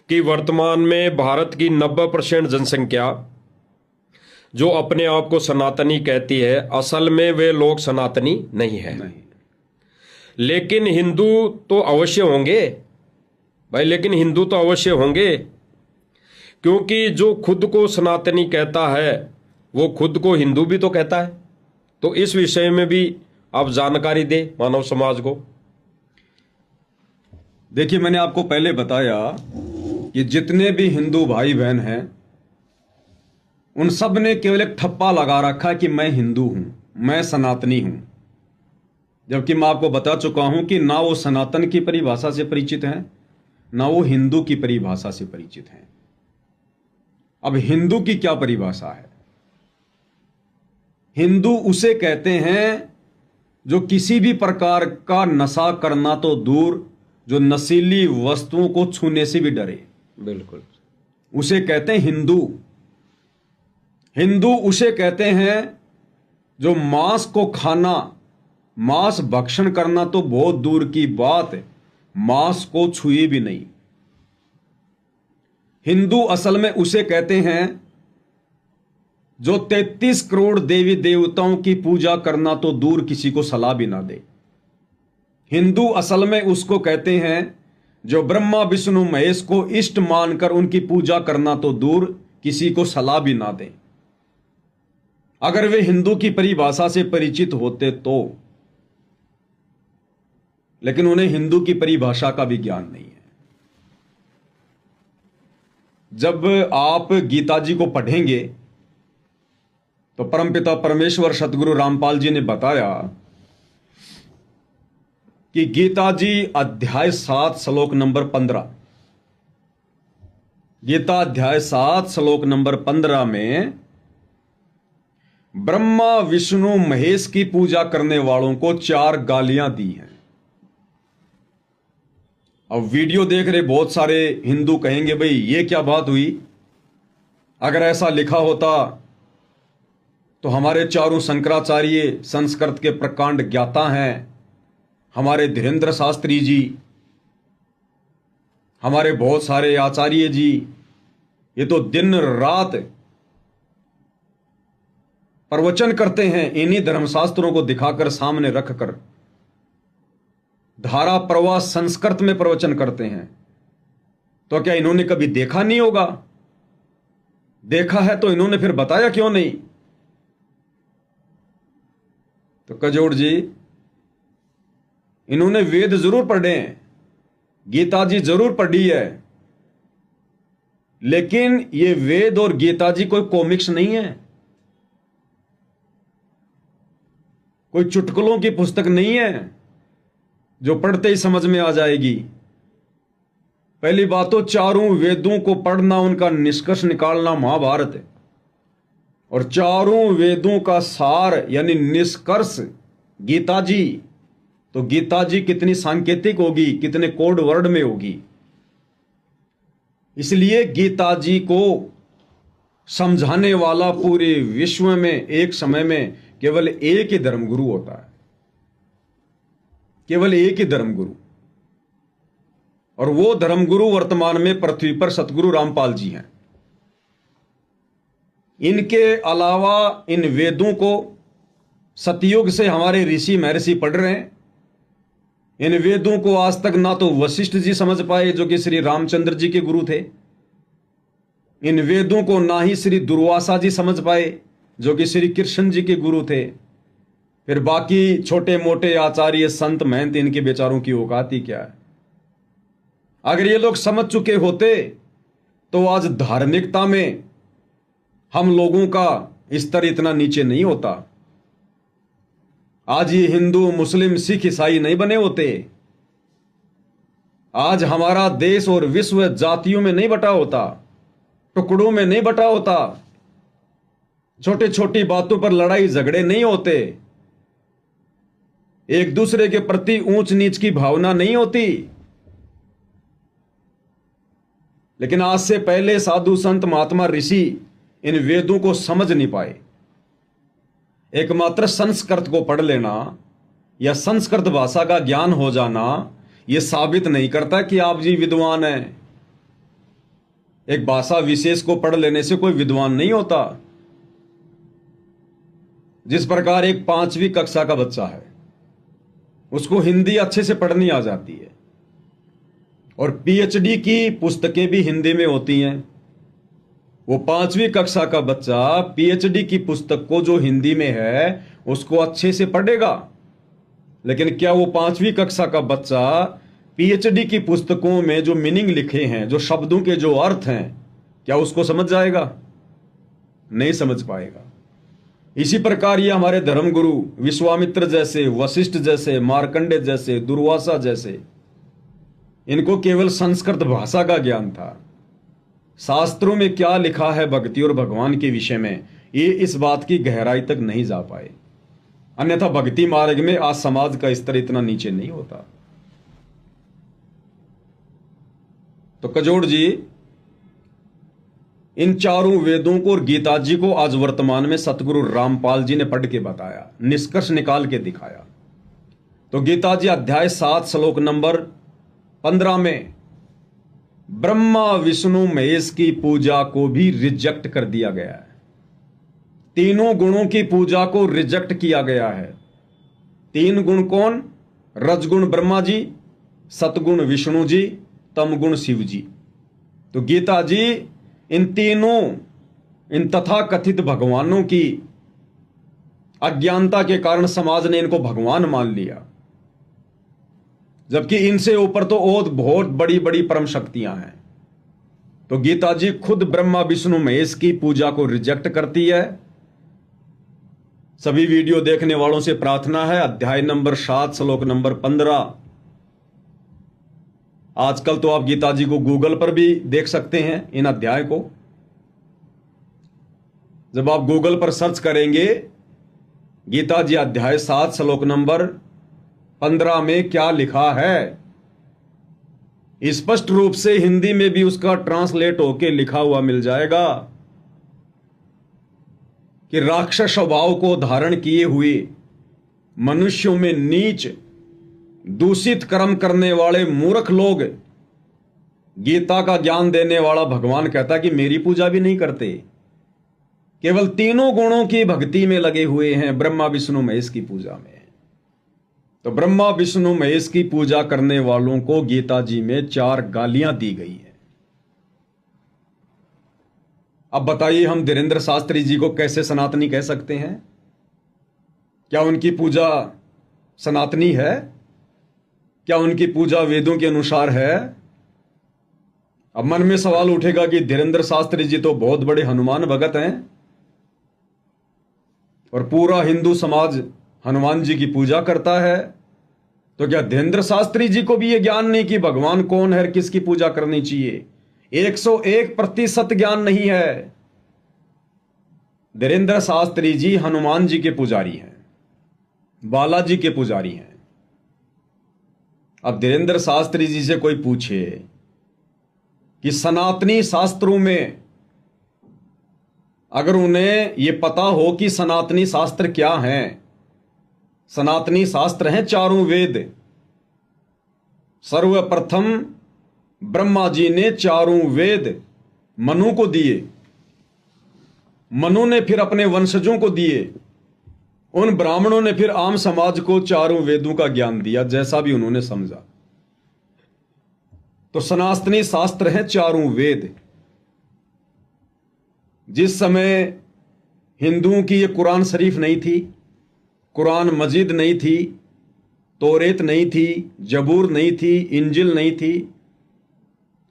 कि वर्तमान में भारत की 90% जनसंख्या जो अपने आप को सनातनी कहती है, असल में वे लोग सनातनी नहीं है। नहीं। लेकिन हिंदू तो अवश्य होंगे भाई, लेकिन हिंदू तो अवश्य होंगे, क्योंकि जो खुद को सनातनी कहता है वो खुद को हिंदू भी तो कहता है। तो इस विषय में भी आप जानकारी दें मानव समाज को। देखिए, मैंने आपको पहले बताया कि जितने भी हिंदू भाई बहन हैं उन सब ने केवल एक ठप्पा लगा रखा कि मैं हिंदू हूं, मैं सनातनी हूं, जबकि मैं आपको बता चुका हूं कि ना वो सनातन की परिभाषा से परिचित हैं, ना वो हिंदू की परिभाषा से परिचित हैं। अब हिंदू की क्या परिभाषा है? हिंदू उसे कहते हैं जो किसी भी प्रकार का नशा करना तो दूर, जो नशीली वस्तुओं को छूने से भी डरे, बिल्कुल, उसे कहते हैं हिंदू। हिंदू उसे कहते हैं जो मांस को खाना, मांस भक्षण करना तो बहुत दूर की बात, मांस को छुए भी नहीं। हिंदू असल में उसे कहते हैं जो 33 करोड़ देवी देवताओं की पूजा करना तो दूर किसी को सलाह भी ना दे। हिंदू असल में उसको कहते हैं जो ब्रह्मा विष्णु महेश को इष्ट मानकर उनकी पूजा करना तो दूर किसी को सलाह भी ना दे। अगर वे हिंदू की परिभाषा से परिचित होते तो, लेकिन उन्हें हिंदू की परिभाषा का भी ज्ञान नहीं है। जब आप गीता जी को पढ़ेंगे तो परमपिता परमेश्वर सतगुरु रामपाल जी ने बताया कि गीता जी अध्याय 7 श्लोक नंबर 15, गीता अध्याय 7 श्लोक नंबर 15 में ब्रह्मा विष्णु महेश की पूजा करने वालों को 4 गालियां दी हैं। अब वीडियो देख रहे बहुत सारे हिंदू कहेंगे भाई ये क्या बात हुई, अगर ऐसा लिखा होता तो हमारे चारों शंकराचार्य संस्कृत के प्रकांड ज्ञाता हैं, हमारे धीरेन्द्र शास्त्री जी, हमारे बहुत सारे आचार्य जी, ये तो दिन रात प्रवचन करते हैं, इन्हीं धर्मशास्त्रों को दिखाकर सामने रखकर धारा प्रवाह संस्कृत में प्रवचन करते हैं। तो क्या इन्होंने कभी देखा नहीं होगा? देखा है तो इन्होंने फिर बताया क्यों नहीं? तो कजोड़ जी, इन्होंने वेद जरूर पढ़े हैं, गीता जी जरूर पढ़ी है, लेकिन ये वेद और गीता जी कोई कॉमिक्स नहीं है, कोई चुटकुलों की पुस्तक नहीं है जो पढ़ते ही समझ में आ जाएगी। पहली बात तो चारों वेदों को पढ़ना, उनका निष्कर्ष निकालना महाभारत है, और चारों वेदों का सार यानी निष्कर्ष गीता जी। तो गीता जी कितनी सांकेतिक होगी, कितने कोड वर्ड में होगी। इसलिए गीता जी को समझाने वाला पूरे विश्व में एक समय में केवल एक ही धर्मगुरु होता है, केवल एक ही धर्मगुरु, और वो धर्मगुरु वर्तमान में पृथ्वी पर सतगुरु रामपाल जी हैं। इनके अलावा इन वेदों को सतयुग से हमारे ऋषि महर्षि पढ़ रहे हैं। इन वेदों को आज तक ना तो वशिष्ठ जी समझ पाए जो कि श्री रामचंद्र जी के गुरु थे, इन वेदों को ना ही श्री दुर्वासा जी समझ पाए जो कि श्री कृष्ण जी के गुरु थे। फिर बाकी छोटे मोटे आचार्य संत महंत, इनके बेचारों की औकात ही क्या है? अगर ये लोग समझ चुके होते तो आज धार्मिकता में हम लोगों का स्तर इतना नीचे नहीं होता। आज ये हिंदू मुस्लिम सिख ईसाई नहीं बने होते। आज हमारा देश और विश्व जातियों में नहीं बटा होता, टुकड़ों में नहीं बटा होता, छोटी छोटी बातों पर लड़ाई झगड़े नहीं होते, एक दूसरे के प्रति ऊंच नीच की भावना नहीं होती। लेकिन आज से पहले साधु संत महात्मा ऋषि इन वेदों को समझ नहीं पाए। एकमात्र संस्कृत को पढ़ लेना या संस्कृत भाषा का ज्ञान हो जाना यह साबित नहीं करता कि आप जी विद्वान हैं। एक भाषा विशेष को पढ़ लेने से कोई विद्वान नहीं होता। जिस प्रकार एक 5वीं कक्षा का बच्चा है, उसको हिंदी अच्छे से पढ़नी आ जाती है, और पीएचडी की पुस्तकें भी हिंदी में होती हैं। वो 5वीं कक्षा का बच्चा पीएचडी की पुस्तक को जो हिंदी में है उसको अच्छे से पढ़ेगा, लेकिन क्या वो 5वीं कक्षा का बच्चा पीएचडी की पुस्तकों में जो मीनिंग लिखे हैं, जो शब्दों के जो अर्थ हैं, क्या उसको समझ जाएगा? नहीं समझ पाएगा। इसी प्रकार ये हमारे धर्मगुरु विश्वामित्र जैसे, वशिष्ठ जैसे, मार्कंडे जैसे, दुर्वासा जैसे, इनको केवल संस्कृत भाषा का ज्ञान था। शास्त्रों में क्या लिखा है भक्ति और भगवान के विषय में, ये इस बात की गहराई तक नहीं जा पाए। अन्यथा भक्ति मार्ग में आज समाज का स्तर इतना नीचे नहीं होता। तो कजोड़ जी इन चारों वेदों को और गीता जी को आज वर्तमान में सतगुरु रामपाल जी ने पढ़ के बताया, निष्कर्ष निकाल के दिखाया। तो गीता जी अध्याय 7 श्लोक नंबर 15 में ब्रह्मा विष्णु महेश की पूजा को भी रिजेक्ट कर दिया गया है। तीनों गुणों की पूजा को रिजेक्ट किया गया है। 3 गुण कौन? रजगुण ब्रह्मा जी, सतगुण विष्णु जी, तमगुण शिव जी। तो गीता जी इन तीनों, इन तथाकथित भगवानों की अज्ञानता के कारण समाज ने इनको भगवान मान लिया, जबकि इनसे ऊपर तो और बहुत बड़ी बड़ी परम शक्तियां हैं। तो गीता जी खुद ब्रह्मा विष्णु महेश की पूजा को रिजेक्ट करती है। सभी वीडियो देखने वालों से प्रार्थना है, अध्याय नंबर 7 श्लोक नंबर 15। आजकल तो आप गीता जी को गूगल पर भी देख सकते हैं इन अध्याय को। जब आप गूगल पर सर्च करेंगे गीता जी अध्याय 7 श्लोक नंबर 15 में क्या लिखा है, स्पष्ट रूप से हिंदी में भी उसका ट्रांसलेट होके लिखा हुआ मिल जाएगा कि राक्षस स्वभाव को धारण किए हुए मनुष्यों में नीच दूषित कर्म करने वाले मूर्ख लोग, गीता का ज्ञान देने वाला भगवान कहता कि मेरी पूजा भी नहीं करते, केवल तीनों गुणों की भक्ति में लगे हुए हैं, ब्रह्मा विष्णु महेश की पूजा में। तो ब्रह्मा विष्णु महेश की पूजा करने वालों को गीता जी में 4 गालियां दी गई है। अब बताइए हम धीरेन्द्र शास्त्री जी को कैसे सनातनी कह सकते हैं? क्या उनकी पूजा सनातनी है? क्या उनकी पूजा वेदों के अनुसार है? अब मन में सवाल उठेगा कि धीरेन्द्र शास्त्री जी तो बहुत बड़े हनुमान भगत हैं और पूरा हिंदू समाज हनुमान जी की पूजा करता है, तो क्या धीरेन्द्र शास्त्री जी को भी यह ज्ञान नहीं कि भगवान कौन है, किसकी पूजा करनी चाहिए? 101% ज्ञान नहीं है। धीरेन्द्र शास्त्री जी हनुमान जी के पुजारी हैं, बालाजी के पुजारी हैं। अब धीरेन्द्र शास्त्री जी से कोई पूछे कि सनातनी शास्त्रों में, अगर उन्हें यह पता हो कि सनातनी शास्त्र क्या हैं, सनातनी शास्त्र हैं 4 वेद। सर्वप्रथम ब्रह्मा जी ने 4 वेद मनु को दिए, मनु ने फिर अपने वंशजों को दिए, उन ब्राह्मणों ने फिर आम समाज को 4 वेदों का ज्ञान दिया, जैसा भी उन्होंने समझा। तो सनातनी शास्त्र हैं 4 वेद। जिस समय हिंदुओं की ये कुरान शरीफ नहीं थी, कुरान मजीद नहीं थी, तौरेत नहीं थी, जबूर नहीं थी, इंजिल नहीं थी,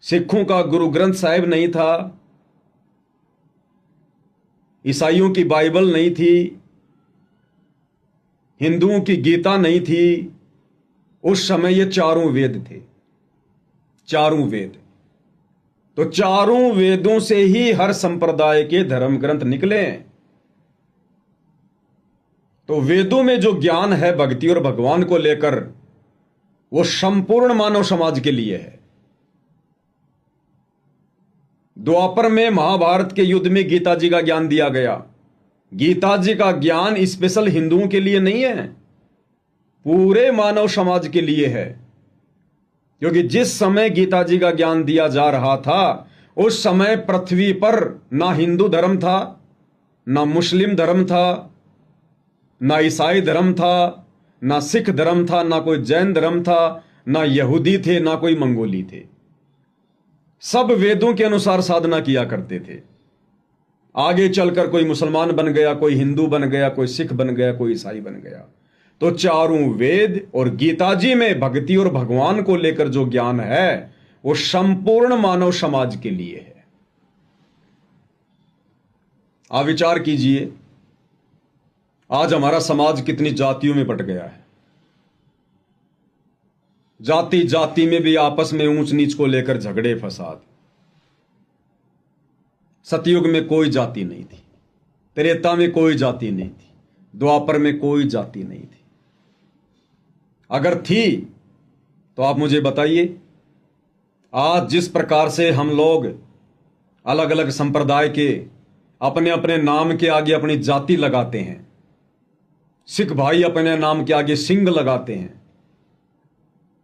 सिखों का गुरु ग्रंथ साहिब नहीं था, ईसाइयों की बाइबल नहीं थी, हिंदुओं की गीता नहीं थी, उस समय ये 4 वेद थे। 4 वेद। तो 4 वेदों से ही हर संप्रदाय के धर्म ग्रंथ निकले। तो वेदों में जो ज्ञान है भक्ति और भगवान को लेकर, वो संपूर्ण मानव समाज के लिए है। द्वापर में महाभारत के युद्ध में गीता जी का ज्ञान दिया गया। गीता जी का ज्ञान स्पेशल हिंदुओं के लिए नहीं है, पूरे मानव समाज के लिए है। क्योंकि जिस समय गीता जी का ज्ञान दिया जा रहा था उस समय पृथ्वी पर ना हिंदू धर्म था, ना मुस्लिम धर्म था, ना ईसाई धर्म था, ना सिख धर्म था, ना कोई जैन धर्म था, ना यहूदी थे, ना कोई मंगोली थे। सब वेदों के अनुसार साधना किया करते थे। आगे चलकर कोई मुसलमान बन गया, कोई हिंदू बन गया, कोई सिख बन गया, कोई ईसाई बन गया। तो चारों वेद और गीता जी में भक्ति और भगवान को लेकर जो ज्ञान है वो संपूर्ण मानव समाज के लिए है। आप विचार कीजिए, आज हमारा समाज कितनी जातियों में बट गया है। जाति जाति में भी आपस में ऊंच नीच को लेकर झगड़े फसाद। सतयुग में कोई जाति नहीं थी, त्रेता में कोई जाति नहीं थी, द्वापर में कोई जाति नहीं थी। अगर थी तो आप मुझे बताइए। आज जिस प्रकार से हम लोग अलग अलग संप्रदाय के अपने अपने नाम के आगे अपनी जाति लगाते हैं, सिख भाई अपने नाम के आगे सिंह लगाते हैं,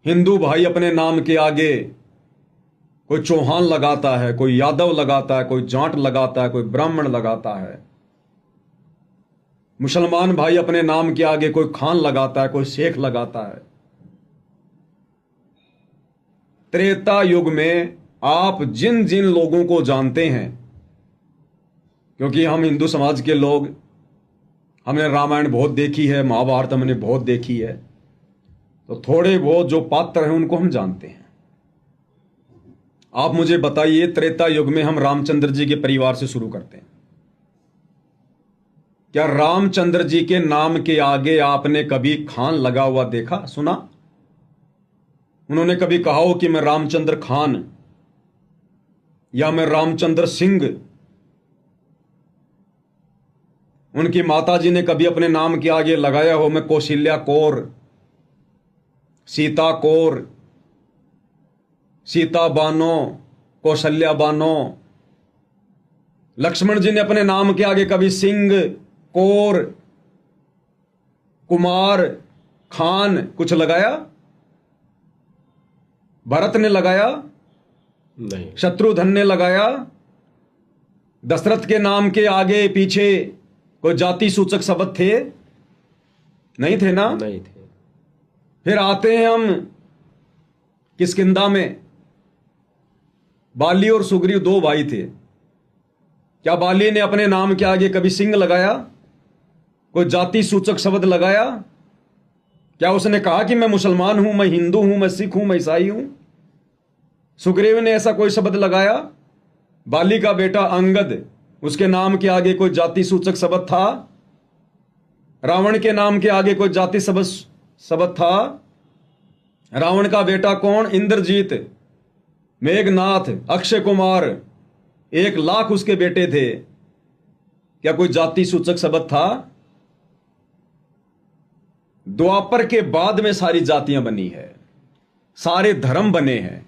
हिंदू भाई अपने नाम के आगे कोई चौहान लगाता है, कोई यादव लगाता है, कोई जाट लगाता है, कोई ब्राह्मण लगाता है, मुसलमान भाई अपने नाम के आगे कोई खान लगाता है, कोई शेख लगाता है। त्रेता युग में आप जिन जिन लोगों को जानते हैं, क्योंकि हम हिंदू समाज के लोग, हमने रामायण बहुत देखी है, महाभारत हमने बहुत देखी है, तो थोड़े बहुत जो पात्र हैं उनको हम जानते हैं। आप मुझे बताइए, त्रेता युग में हम रामचंद्र जी के परिवार से शुरू करते हैं। क्या रामचंद्र जी के नाम के आगे आपने कभी खान लगा हुआ देखा, सुना? उन्होंने कभी कहा हो कि मैं रामचंद्र खान या मैं रामचंद्र सिंह? उनकी माताजी ने कभी अपने नाम के आगे लगाया हो मैं कौशल्या कौर, सीता कौर, सीता बानो, कौशल्या बानो? लक्ष्मण जी ने अपने नाम के आगे कभी सिंह, कौर, कुमार, खान कुछ लगाया? भरत ने लगाया? नहीं। शत्रुघ्न ने लगाया? दशरथ के नाम के आगे पीछे कोई जाति सूचक शब्द थे? नहीं थे ना? नहीं थे। फिर आते हैं हम किष्किंधा में, बाली और सुग्रीव दो भाई थे। क्या बाली ने अपने नाम के आगे कभी सिंह लगाया? कोई जाति सूचक शब्द लगाया? क्या उसने कहा कि मैं मुसलमान हूं, मैं हिंदू हूं, मैं सिख हूं, मैं ईसाई हूं? सुग्रीव ने ऐसा कोई शब्द लगाया? बाली का बेटा अंगद, उसके नाम के आगे कोई जाति सूचक शब्द था? रावण के नाम के आगे कोई जाति शब्द था? रावण का बेटा कौन? इंद्रजीत, मेघनाथ, अक्षय कुमार, 1,00,000 उसके बेटे थे। क्या कोई जाति सूचक शब्द था? द्वापर के बाद में सारी जातियां बनी है, सारे धर्म बने हैं,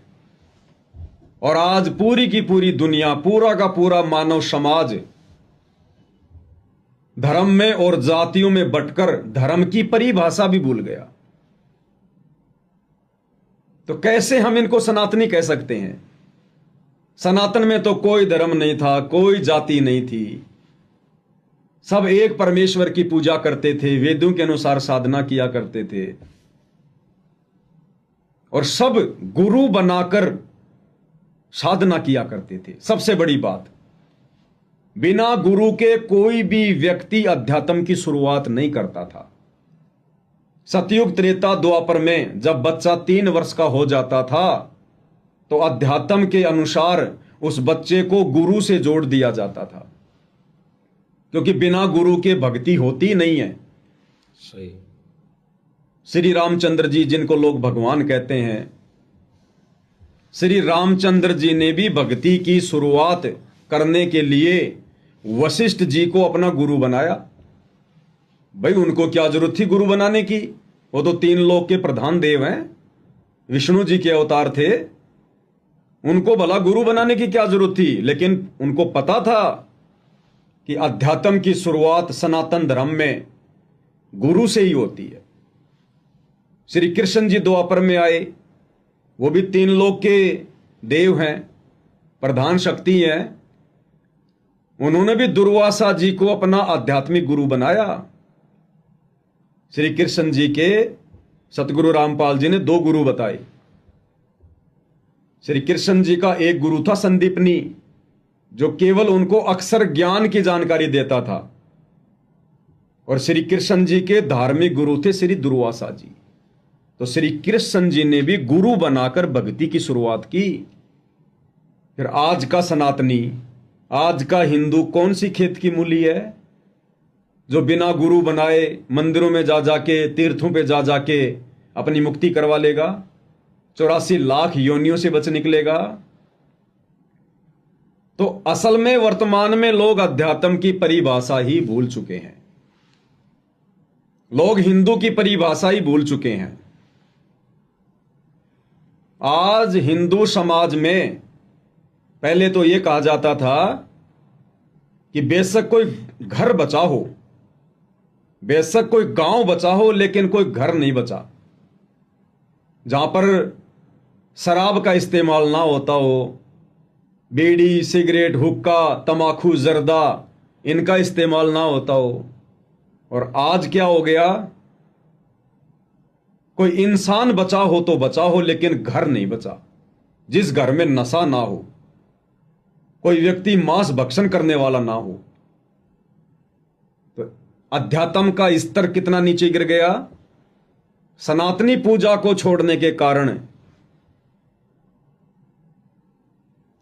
और आज पूरी की पूरी दुनिया, पूरा का पूरा मानव समाज धर्म में और जातियों में बंटकर धर्म की परिभाषा भी भूल गया। तो कैसे हम इनको सनातनी कह सकते हैं? सनातन में तो कोई धर्म नहीं था, कोई जाति नहीं थी, सब एक परमेश्वर की पूजा करते थे, वेदों के अनुसार साधना किया करते थे, और सब गुरु बनाकर साधना किया करते थे। सबसे बड़ी बात, बिना गुरु के कोई भी व्यक्ति अध्यात्म की शुरुआत नहीं करता था। सतयुग, त्रेता, द्वापर में जब बच्चा 3 वर्ष का हो जाता था तो अध्यात्म के अनुसार उस बच्चे को गुरु से जोड़ दिया जाता था, क्योंकि बिना गुरु के भक्ति होती नहीं है। सही। श्री रामचंद्र जी, जिनको लोग भगवान कहते हैं, श्री रामचंद्र जी ने भी भक्ति की शुरुआत करने के लिए वशिष्ठ जी को अपना गुरु बनाया। भाई उनको क्या जरूरत थी गुरु बनाने की? वो तो 3 लोक के प्रधान देव हैं, विष्णु जी के अवतार थे, उनको भला गुरु बनाने की क्या जरूरत थी? लेकिन उनको पता था कि अध्यात्म की शुरुआत सनातन धर्म में गुरु से ही होती है। श्री कृष्ण जी द्वापर में आए, वो भी 3 लोक के देव हैं, प्रधान शक्ति हैं, उन्होंने भी दुर्वासा जी को अपना आध्यात्मिक गुरु बनाया। श्री कृष्ण जी के सतगुरु रामपाल जी ने 2 गुरु बताए। श्री कृष्ण जी का एक गुरु था संदीपनी, जो केवल उनको अक्षर ज्ञान की जानकारी देता था, और श्री कृष्ण जी के धार्मिक गुरु थे श्री दुर्वासा जी। तो श्री कृष्ण जी ने भी गुरु बनाकर भक्ति की शुरुआत की। फिर आज का सनातनी, आज का हिंदू कौन सी खेत की मूली है जो बिना गुरु बनाए मंदिरों में जा जाके, तीर्थों पे जा जाके अपनी मुक्ति करवा लेगा, 84 लाख योनियों से बच निकलेगा। तो असल में वर्तमान में लोग अध्यात्म की परिभाषा ही भूल चुके हैं। लोग हिंदू की परिभाषा ही भूल चुके हैं। आज हिंदू समाज में पहले तो यह कहा जाता था कि बेशक कोई घर बचा हो, बेशक कोई गांव बचा हो, लेकिन कोई घर नहीं बचा जहां पर शराब का इस्तेमाल ना होता हो, बीड़ी, सिगरेट, हुक्का, तमाकू, जर्दा इनका इस्तेमाल ना होता हो। और आज क्या हो गया, कोई इंसान बचा हो तो बचा हो, लेकिन घर नहीं बचा जिस घर में नशा ना हो, कोई व्यक्ति मांस भक्षण करने वाला ना हो। तो अध्यात्म का स्तर कितना नीचे गिर गया सनातनी पूजा को छोड़ने के कारण।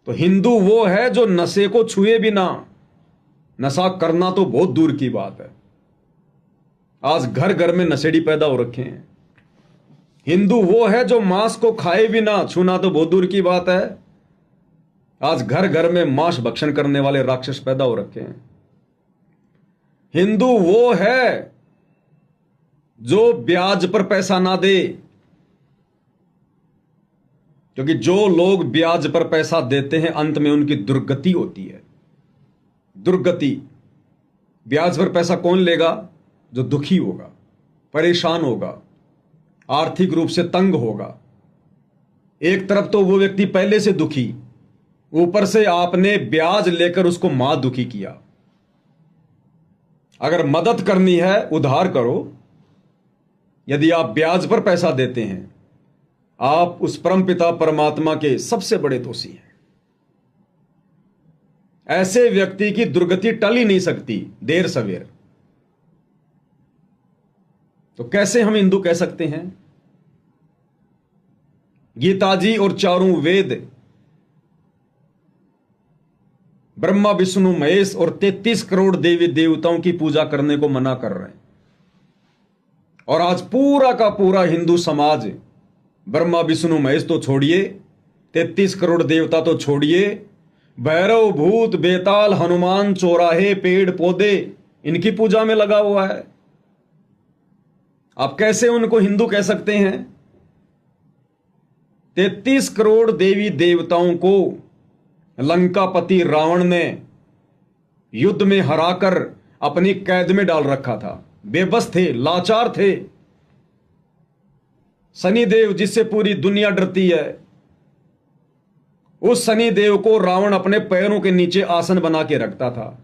तो हिंदू वो है जो नशे को छुए बिना, नशा करना तो बहुत दूर की बात है, आज घर घर में नशेड़ी पैदा हो रखे हैं। हिंदू वो है जो मांस को खाए बिना, छूना तो बहुत दूर की बात है, आज घर घर में मांस भक्षण करने वाले राक्षस पैदा हो रखे हैं। हिंदू वो है जो ब्याज पर पैसा ना दे, क्योंकि जो लोग ब्याज पर पैसा देते हैं अंत में उनकी दुर्गति होती है। दुर्गति। ब्याज पर पैसा कौन लेगा? जो दुखी होगा, परेशान होगा, आर्थिक रूप से तंग होगा। एक तरफ तो वो व्यक्ति पहले से दुखी, ऊपर से आपने ब्याज लेकर उसको मां दुखी किया। अगर मदद करनी है उधार करो, यदि आप ब्याज पर पैसा देते हैं आप उस परमपिता परमात्मा के सबसे बड़े दोषी हैं। ऐसे व्यक्ति की दुर्गति टल ही नहीं सकती देर सवेर। तो कैसे हम हिंदू कह सकते हैं? गीता जी और चारों वेद ब्रह्मा विष्णु महेश और 33 करोड़ देवी देवताओं की पूजा करने को मना कर रहे हैं। और आज पूरा का पूरा हिंदू समाज ब्रह्मा विष्णु महेश तो छोड़िए, 33 करोड़ देवता तो छोड़िए, भैरव, भूत, बेताल, हनुमान, चौराहे, पेड़ पौधे इनकी पूजा में लगा हुआ है। आप कैसे उनको हिंदू कह सकते हैं? 33 करोड़ देवी देवताओं को लंकापति रावण ने युद्ध में हराकर अपनी कैद में डाल रखा था। बेबस थे, लाचार थे। शनिदेव जिससे पूरी दुनिया डरती है, उस शनिदेव को रावण अपने पैरों के नीचे आसन बना के रखता था।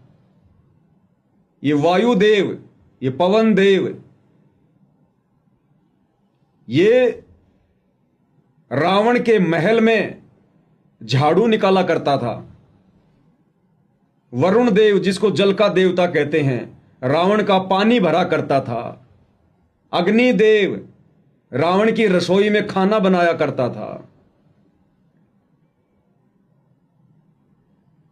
ये वायुदेव, ये पवन देव, ये रावण के महल में झाड़ू निकाला करता था। वरुण देव जिसको जल का देवता कहते हैं, रावण का पानी भरा करता था। अग्निदेव रावण की रसोई में खाना बनाया करता था।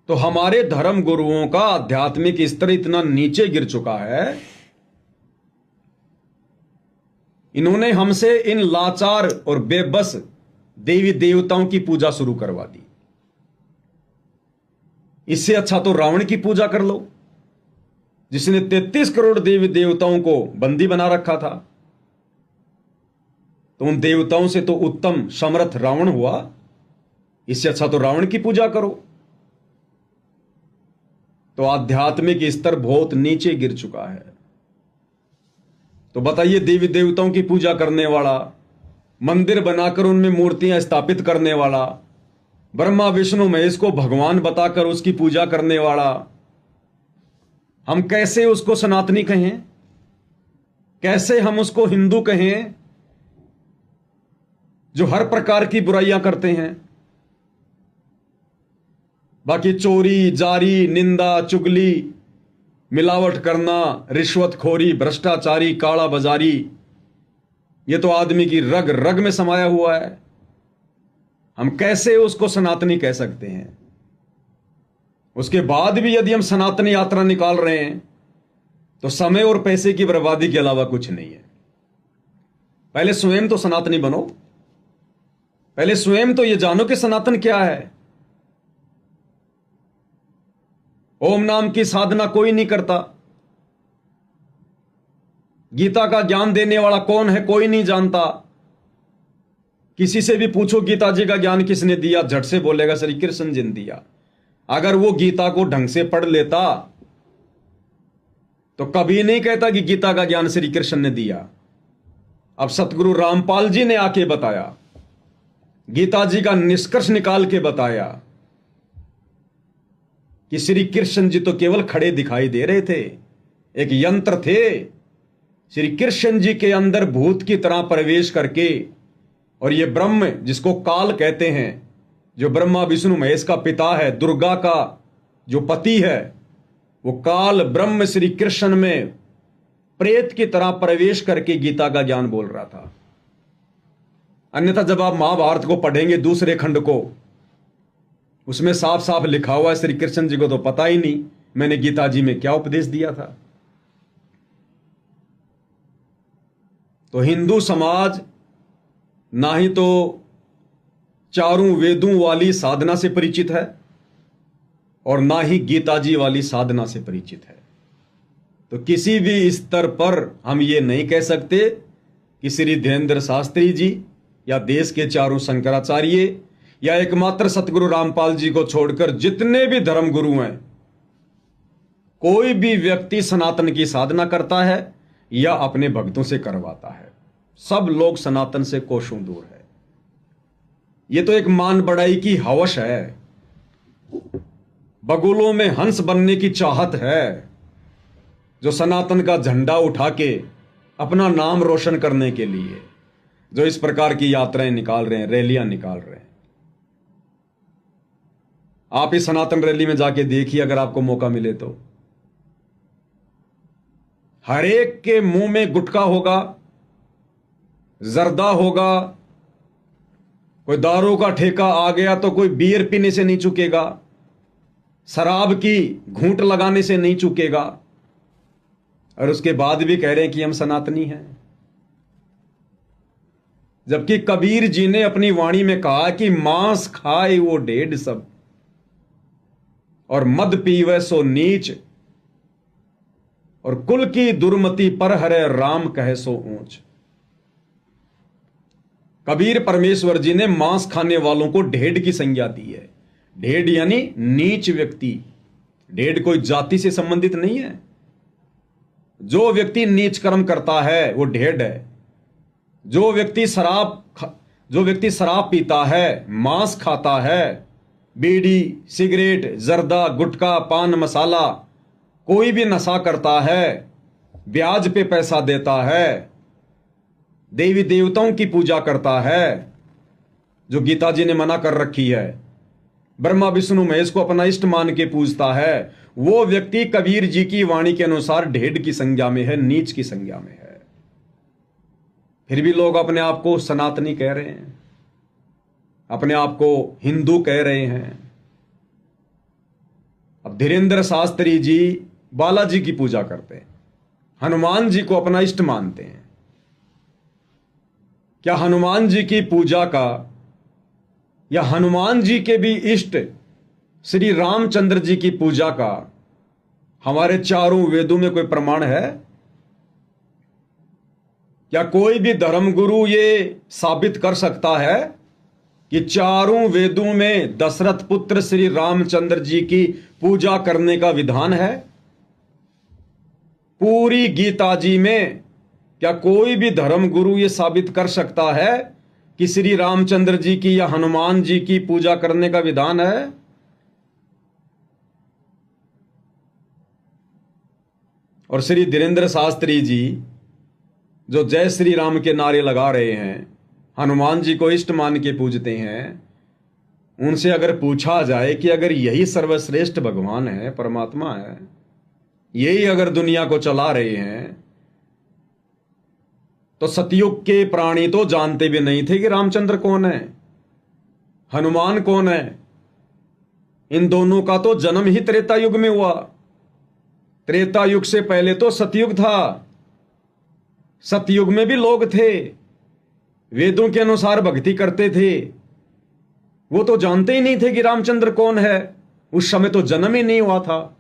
तो हमारे धर्म गुरुओं का आध्यात्मिक स्तर इतना नीचे गिर चुका है, इन्होंने हमसे इन लाचार और बेबस देवी देवताओं की पूजा शुरू करवा दी। इससे अच्छा तो रावण की पूजा कर लो, जिसने 33 करोड़ देवी देवताओं को बंदी बना रखा था। तो उन देवताओं से तो उत्तम समर्थ रावण हुआ, इससे अच्छा तो रावण की पूजा करो। तो आध्यात्मिक स्तर बहुत नीचे गिर चुका है। तो बताइए, देवी देवताओं की पूजा करने वाला, मंदिर बनाकर उनमें मूर्तियां स्थापित करने वाला, ब्रह्मा विष्णु महेश को भगवान बताकर उसकी पूजा करने वाला, हम कैसे उसको सनातनी कहें? कैसे हम उसको हिंदू कहें जो हर प्रकार की बुराइयां करते हैं? बाकी चोरी, जारी, निंदा, चुगली, मिलावट करना, रिश्वतखोरी, भ्रष्टाचारी, काला बाजारी, ये तो आदमी की रग रग में समाया हुआ है। हम कैसे उसको सनातनी कह सकते हैं? उसके बाद भी यदि हम सनातनी यात्रा निकाल रहे हैं तो समय और पैसे की बर्बादी के अलावा कुछ नहीं है। पहले स्वयं तो सनातनी बनो, पहले स्वयं तो यह जानो कि सनातन क्या है। ओम नाम की साधना कोई नहीं करता, गीता का ज्ञान देने वाला कौन है कोई नहीं जानता। किसी से भी पूछो गीता जी का ज्ञान किसने दिया, झट से बोलेगा श्री कृष्ण जी ने दिया। अगर वो गीता को ढंग से पढ़ लेता तो कभी नहीं कहता कि गीता का ज्ञान श्री कृष्ण ने दिया। अब सतगुरु रामपाल जी ने आके बताया, गीता जी का निष्कर्ष निकाल के बताया कि श्री कृष्ण जी तो केवल खड़े दिखाई दे रहे थे, एक यंत्र थे। श्री कृष्ण जी के अंदर भूत की तरह प्रवेश करके, और ये ब्रह्म जिसको काल कहते हैं, जो ब्रह्मा विष्णु महेश का पिता है, दुर्गा का जो पति है, वो काल ब्रह्म श्री कृष्ण में प्रेत की तरह प्रवेश करके गीता का ज्ञान बोल रहा था। अन्यथा जब आप महाभारत को पढ़ेंगे दूसरे खंड को, उसमें साफ साफ लिखा हुआ है, श्री कृष्ण जी को तो पता ही नहीं मैंने गीता जी में क्या उपदेश दिया था। तो हिंदू समाज ना ही तो चारों वेदों वाली साधना से परिचित है और ना ही गीता जी वाली साधना से परिचित है। तो किसी भी स्तर पर हम ये नहीं कह सकते कि श्री धीरेंद्र शास्त्री जी या देश के चारों शंकराचार्य या एकमात्र सतगुरु रामपाल जी को छोड़कर जितने भी धर्म गुरु हैं, कोई भी व्यक्ति सनातन की साधना करता है या अपने भक्तों से करवाता है, सब लोग सनातन से कोसों दूर है। ये तो एक मान बढ़ाई की हवस है, बगुलों में हंस बनने की चाहत है, जो सनातन का झंडा उठा के अपना नाम रोशन करने के लिए जो इस प्रकार की यात्राएं निकाल रहे हैं, रैलियां निकाल रहे हैं। आप इस सनातन रैली में जाके देखिए, अगर आपको मौका मिले तो हर एक के मुंह में गुटखा होगा, जर्दा होगा, कोई दारू का ठेका आ गया तो कोई बियर पीने से नहीं चूकेगा, शराब की घूंट लगाने से नहीं चूकेगा, और उसके बाद भी कह रहे हैं कि हम सनातनी हैं। जबकि कबीर जी ने अपनी वाणी में कहा कि मांस खाए वो ढेड सब, और मद पीवे सो नीच, और कुल की दुर्मति पर हरे राम कहे सो ऊंच। कबीर परमेश्वर जी ने मांस खाने वालों को ढेड की संज्ञा दी है। ढेड यानी नीच व्यक्ति। ढेड कोई जाति से संबंधित नहीं है। जो व्यक्ति नीच कर्म करता है वो ढेड है। जो व्यक्ति शराब पीता है, मांस खाता है, बीड़ी, सिगरेट, जर्दा, गुटखा, पान मसाला, कोई भी नशा करता है, ब्याज पे पैसा देता है, देवी देवताओं की पूजा करता है, जो गीता जी ने मना कर रखी है, ब्रह्मा विष्णु महेश को अपना इष्ट मान के पूजता है, वो व्यक्ति कबीर जी की वाणी के अनुसार ढेड की संज्ञा में है, नीच की संज्ञा में है। फिर भी लोग अपने आप को सनातनी कह रहे हैं, अपने आप को हिंदू कह रहे हैं। अब धीरेंद्र शास्त्री जी बालाजी की पूजा करते हैं, हनुमान जी को अपना इष्ट मानते हैं। क्या हनुमान जी की पूजा का या हनुमान जी के भी इष्ट श्री रामचंद्र जी की पूजा का हमारे चारों वेदों में कोई प्रमाण है? क्या कोई भी धर्मगुरु ये साबित कर सकता है कि चारों वेदों में दशरथ पुत्र श्री रामचंद्र जी की पूजा करने का विधान है? पूरी गीता जी में क्या कोई भी धर्मगुरु ये साबित कर सकता है कि श्री रामचंद्र जी की या हनुमान जी की पूजा करने का विधान है? और श्री धीरेन्द्र शास्त्री जी जो जय श्री राम के नारे लगा रहे हैं, हनुमान जी को इष्ट मान के पूजते हैं, उनसे अगर पूछा जाए कि अगर यही सर्वश्रेष्ठ भगवान है, परमात्मा है, यही अगर दुनिया को चला रहे हैं, तो सतयुग के प्राणी तो जानते भी नहीं थे कि रामचंद्र कौन है, हनुमान कौन है। इन दोनों का तो जन्म ही त्रेता युग में हुआ। त्रेता युग से पहले तो सतयुग था। सतयुग में भी लोग थे, वेदों के अनुसार भक्ति करते थे, वो तो जानते ही नहीं थे कि रामचंद्र कौन है। उस समय तो जन्म ही नहीं हुआ था।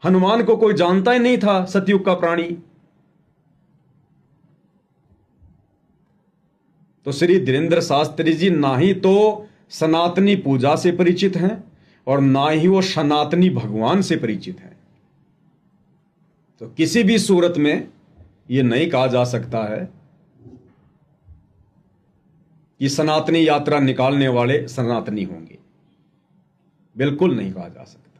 हनुमान को कोई जानता ही नहीं था, सतयुग का प्राणी। तो श्री धीरेन्द्र शास्त्री जी ना ही तो सनातनी पूजा से परिचित हैं और ना ही वो सनातनी भगवान से परिचित हैं। तो किसी भी सूरत में ये नहीं कहा जा सकता है कि सनातनी यात्रा निकालने वाले सनातनी होंगे, बिल्कुल नहीं कहा जा सकता।